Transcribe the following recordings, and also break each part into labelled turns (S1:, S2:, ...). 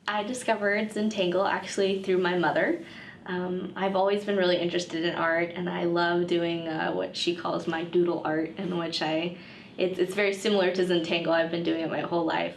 S1: I discovered Zentangle actually through my mother. I've always been really interested in art, and I love doing what she calls my doodle art, in which it's very similar to Zentangle. I've been doing it my whole life.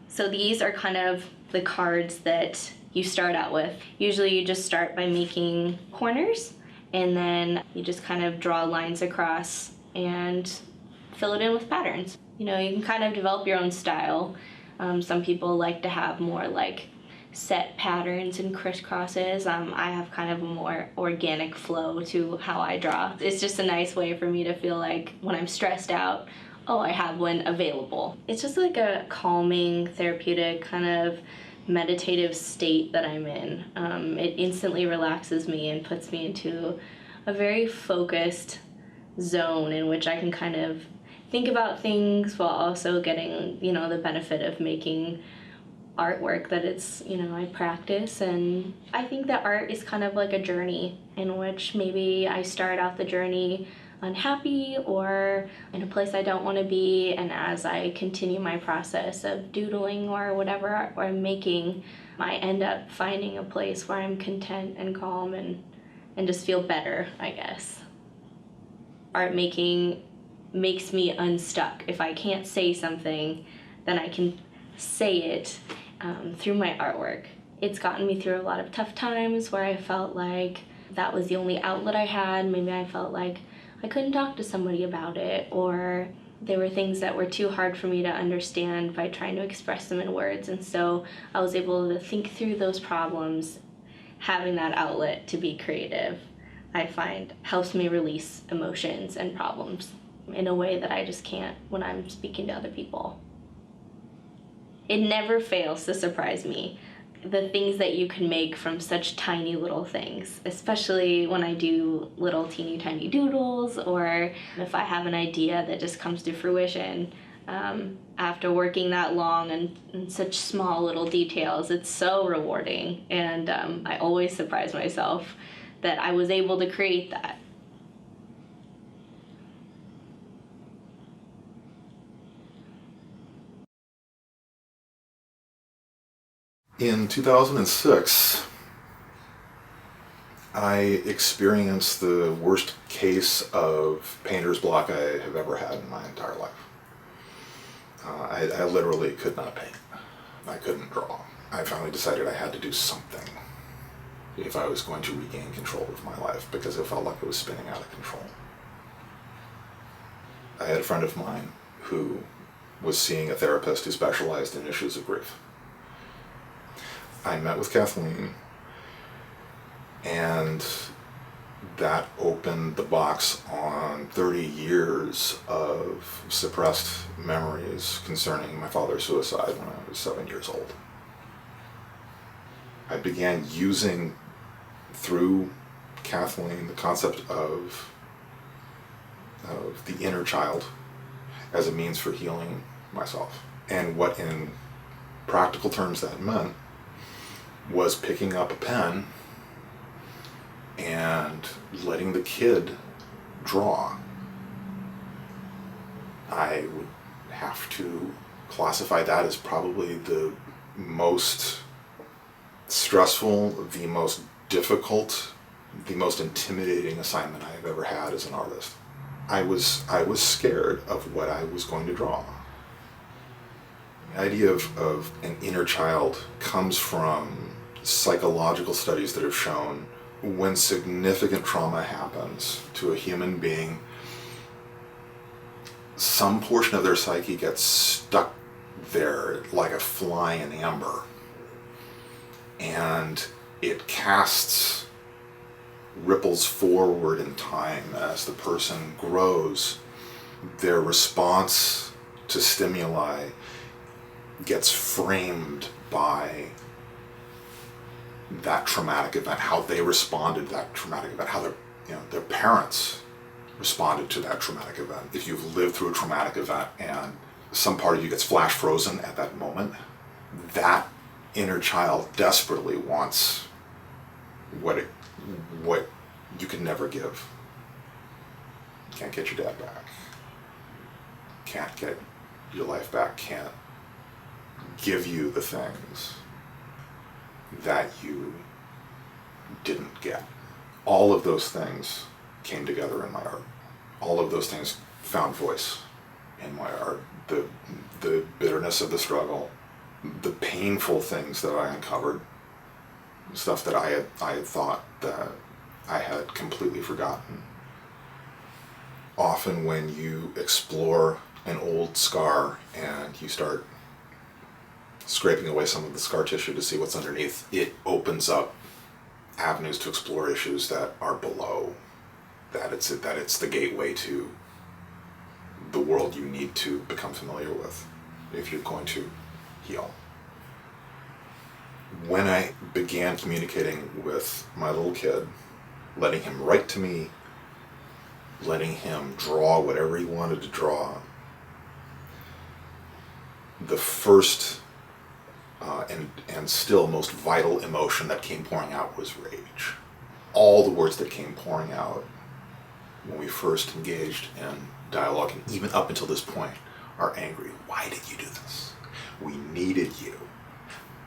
S1: So these are kind of the cards that you start out with. Usually you just start by making corners, and then you just kind of draw lines across and fill it in with patterns. You know, you can kind of develop your own style. Some people like to have more like set patterns and crisscrosses. I have kind of a more organic flow to how I draw. It's just a nice way for me to feel like when I'm stressed out, oh, I have one available. It's just like a calming, therapeutic, kind of meditative state that I'm in. It instantly relaxes me and puts me into a very focused zone in which I can kind of think about things while also getting, you know, the benefit of making artwork that it's, you know, I practice. And I think that art is kind of like a journey in which maybe I start out the journey unhappy or in a place I don't want to be, and as I continue my process of doodling or whatever art I'm making, I end up finding a place where I'm content and calm and just feel better, I guess. Art making makes me unstuck. If I can't say something, then I can say it through my artwork. It's gotten me through a lot of tough times where I felt like that was the only outlet I had. Maybe I felt like I couldn't talk to somebody about it, or there were things that were too hard for me to understand by trying to express them in words. And so I was able to think through those problems. Having that outlet to be creative, I find, helps me release emotions and problems in a way that I just can't when I'm speaking to other people. It never fails to surprise me, the things that you can make from such tiny little things, especially when I do little teeny tiny doodles, or if I have an idea that just comes to fruition. After working that long and such small little details, it's so rewarding, and I always surprise myself that I was able to create that.
S2: In 2006, I experienced the worst case of painter's block I have ever had in my entire life. I literally could not paint. I couldn't draw. I finally decided I had to do something if I was going to regain control of my life, because it felt like it was spinning out of control. I had a friend of mine who was seeing a therapist who specialized in issues of grief. I met with Kathleen, and that opened the box on 30 years of suppressed memories concerning my father's suicide when I was 7 years old. I began using, through Kathleen, the concept of the inner child as a means for healing myself. And what in practical terms that meant was picking up a pen and letting the kid draw. I would have to classify that as probably the most stressful, the most difficult, the most intimidating assignment I've ever had as an artist. I was scared of what I was going to draw. The idea of an inner child comes from psychological studies that have shown when significant trauma happens to a human being, some portion of their psyche gets stuck there like a fly in amber, and it casts ripples forward in time as the person grows. Their response to stimuli gets framed by that traumatic event, how they responded to that traumatic event, how their parents responded to that traumatic event. If you've lived through a traumatic event and some part of you gets flash frozen at that moment, that inner child desperately wants what you can never give. Can't get your dad back. Can't get your life back. Can't give you the things that you didn't get. All of those things came together in my art. All of those things found voice in my art. The bitterness of the struggle, the painful things that I uncovered, stuff that I had thought that I had completely forgotten. Often when you explore an old scar and you start scraping away some of the scar tissue to see what's underneath, it opens up avenues to explore issues that are below. That it's the gateway to the world you need to become familiar with if you're going to heal. When I began communicating with my little kid, letting him write to me, letting him draw whatever he wanted to draw, the first and still most vital emotion that came pouring out was rage. All the words that came pouring out when we first engaged in dialogue, and even up until this point, are angry. Why did you do this? We needed you.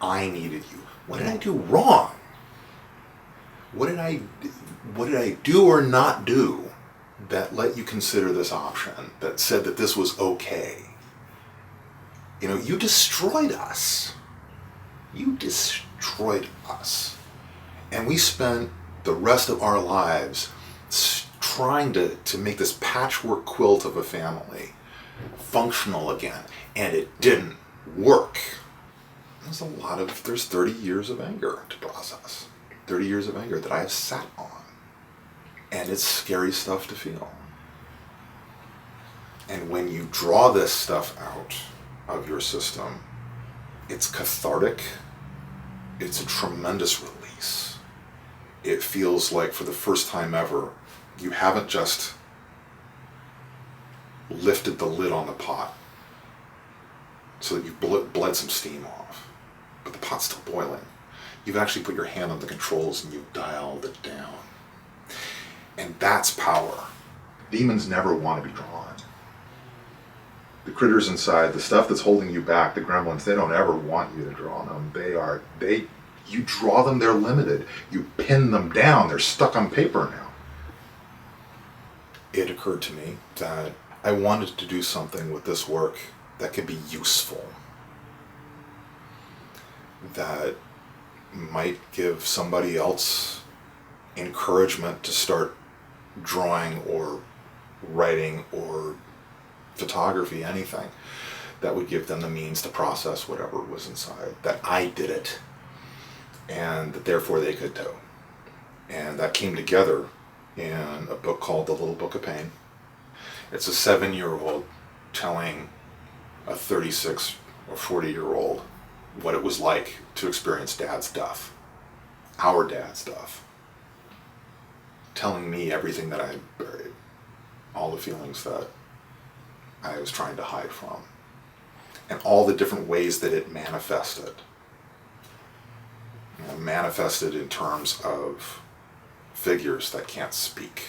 S2: I needed you. What did I do wrong? What did I do or not do that let you consider this option, that said that this was okay? You know, you destroyed us. You destroyed us. And we spent the rest of our lives trying to make this patchwork quilt of a family functional again, and it didn't work. There's 30 years of anger to process. 30 years of anger that I have sat on. And it's scary stuff to feel. And when you draw this stuff out of your system, it's cathartic. It's a tremendous release. It feels like for the first time ever, you haven't just lifted the lid on the pot so that you've bled some steam off, but the pot's still boiling. You've actually put your hand on the controls and you've dialed it down. And that's power. Demons never want to be drawn. The critters inside, the stuff that's holding you back, the gremlins, they don't ever want you to draw them. You draw them, they're limited. You pin them down, they're stuck on paper now. It occurred to me that I wanted to do something with this work that could be useful, that might give somebody else encouragement to start drawing or writing or photography, anything that would give them the means to process whatever was inside, that I did it, and that therefore they could too. And that came together in a book called The Little Book of Pain. It's a 7-year-old telling a 36 or 40-year-old what it was like to experience Dad's death, our dad's death, telling me everything that I had buried, all the feelings that I was trying to hide from, and all the different ways that it manifested. You know, manifested in terms of figures that can't speak,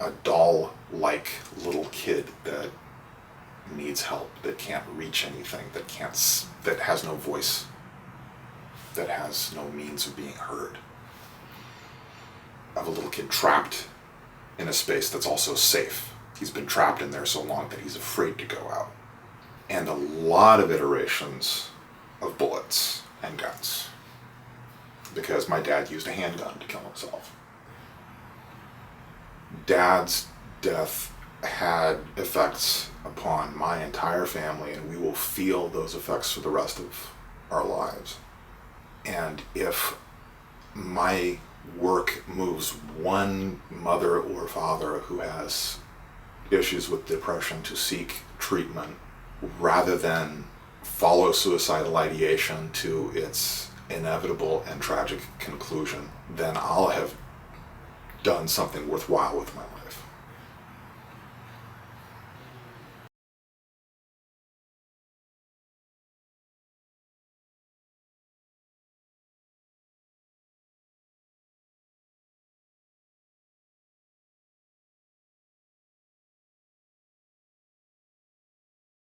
S2: a doll-like little kid that needs help, that can't reach anything, that has no voice, that has no means of being heard, of a little kid trapped in a space that's also safe. He's been trapped in there so long that he's afraid to go out. And a lot of iterations of bullets and guns, because my dad used a handgun to kill himself. Dad's death had effects upon my entire family, and we will feel those effects for the rest of our lives. And if my work moves one mother or father who has issues with depression to seek treatment rather than follow suicidal ideation to its inevitable and tragic conclusion, then I'll have done something worthwhile with my life.